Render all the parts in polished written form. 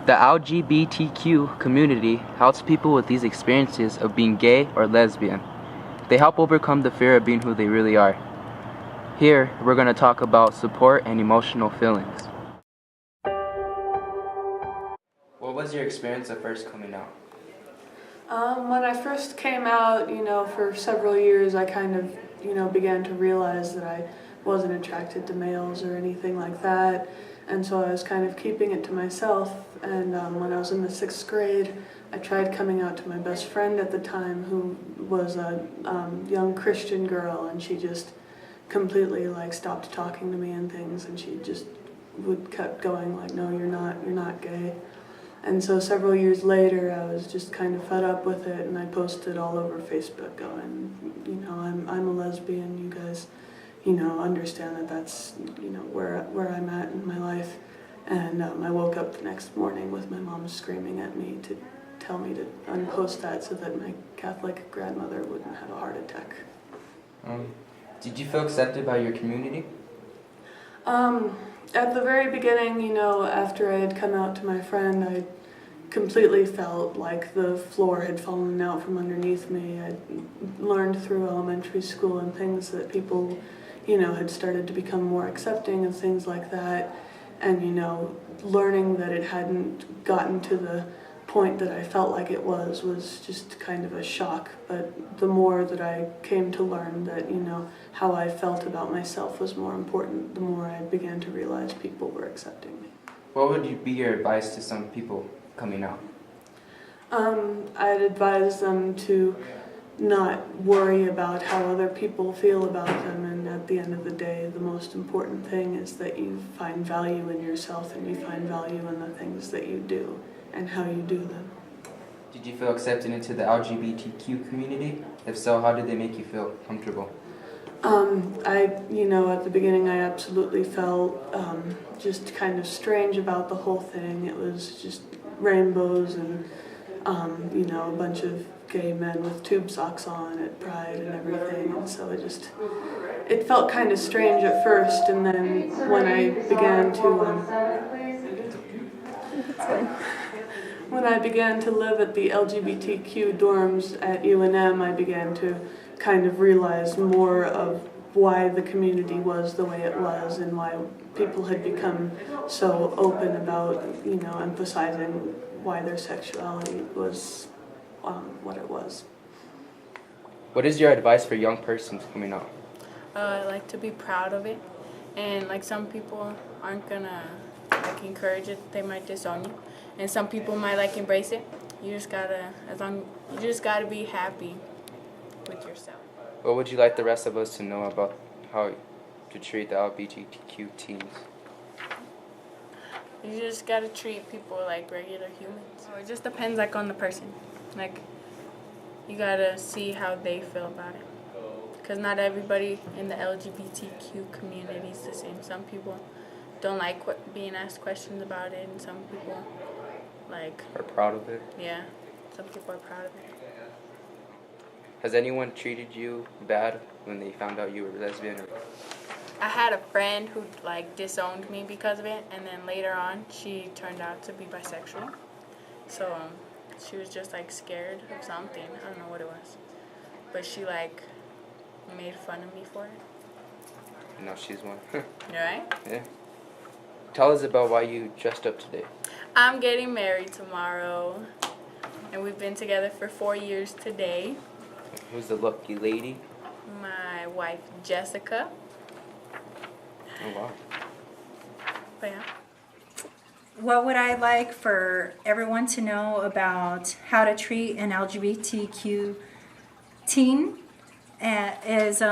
The LGBTQ community helps people with these experiences of being gay or lesbian. They help overcome the fear of being who they really are. Here, we're going to talk about support and emotional feelings. What was your experience of first coming out? When I first came out, for several years, I kind of, began to realize that I wasn't attracted to males or anything like that. And so I was kind of keeping it to myself. And when I was in the 6th grade, I tried coming out to my best friend at the time, who was a young Christian girl, and she just completely stopped talking to me and things, and she just kept going no, you're not gay. And so several years later, I was just kind of fed up with it, and I posted all over Facebook going, I'm a lesbian, you guys, understand that that's, where I'm at in my life. And I woke up the next morning with my mom screaming at me to tell me to unpost that so that my Catholic grandmother wouldn't have a heart attack. Did you feel accepted by your community? At the very beginning, after I had come out to my friend, I completely felt like the floor had fallen out from underneath me. I learned through elementary school and things that people, had started to become more accepting of things like that. And, learning that it hadn't gotten to the point that I felt like it was just kind of a shock. But the more that I came to learn that, how I felt about myself was more important, the more I began to realize people were accepting me. What would be your advice to some people coming out? I'd advise them to not worry about how other people feel about them, and at the end of the day, the most important thing is that you find value in yourself and you find value in the things that you do and how you do them. Did you feel accepted into the LGBTQ community? If so, how did they make you feel comfortable? At the beginning I absolutely felt just kind of strange about the whole thing. It was just rainbows and, a bunch of gay men with tube socks on at Pride and everything. And so it felt kind of strange at first. And then when I began to live at the LGBTQ dorms at UNM, I began to kind of realize more of why the community was the way it was and why people had become so open about, emphasizing why their sexuality was what it was. What is your advice for young persons coming out? I like to be proud of it, and some people aren't gonna encourage it. They might disown you, and some people might embrace it. You just gotta be happy with yourself. What would you like the rest of us to know about how to treat the LGBTQ teens? You just gotta treat people like regular humans. So it just depends on the person. You gotta see how they feel about it. Because not everybody in the LGBTQ community is the same. Some people don't like being asked questions about it, and some people are proud of it. Yeah, some people are proud of it. Has anyone treated you bad when they found out you were lesbian? I had a friend who disowned me because of it, and then later on she turned out to be bisexual. So she was just scared of something. I don't know what it was, but she made fun of me for it. Now she's one. Right? Yeah. Tell us about why you dressed up today. I'm getting married tomorrow, and we've been together for 4 years today. Who's the lucky lady? My wife, Jessica. Oh, wow. But yeah. What would I like for everyone to know about how to treat an LGBTQ teen is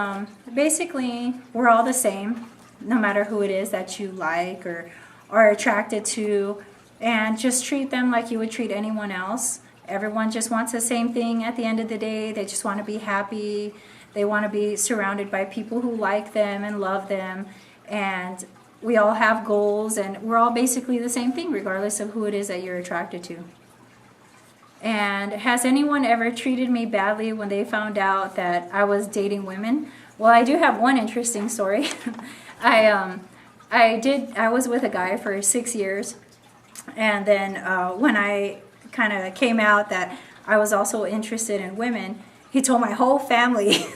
basically we're all the same, no matter who it is that you like or are attracted to, and just treat them like you would treat anyone else. Everyone just wants the same thing at the end of the day. They just want to be happy. They want to be surrounded by people who like them and love them. And we all have goals, and we're all basically the same thing, regardless of who it is that you're attracted to. And has anyone ever treated me badly when they found out that I was dating women? Well, I do have one interesting story. I was with a guy for 6 years, And then when I kind of came out that I was also interested in women, he told my whole family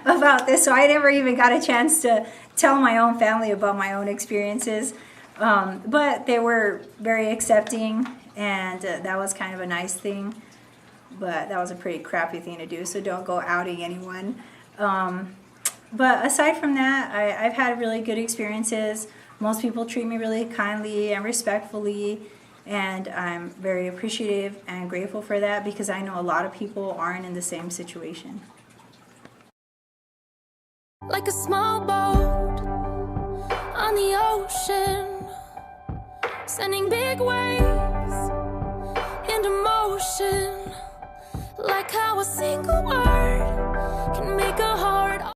about this. So I never even got a chance to tell my own family about my own experiences. But they were very accepting, and that was kind of a nice thing. But that was a pretty crappy thing to do, so don't go outing anyone. But aside from that, I've had really good experiences. Most people treat me really kindly and respectfully, and I'm very appreciative and grateful for that because I know a lot of people aren't in the same situation. Like a small boat on the ocean, sending big waves into motion, like how a single word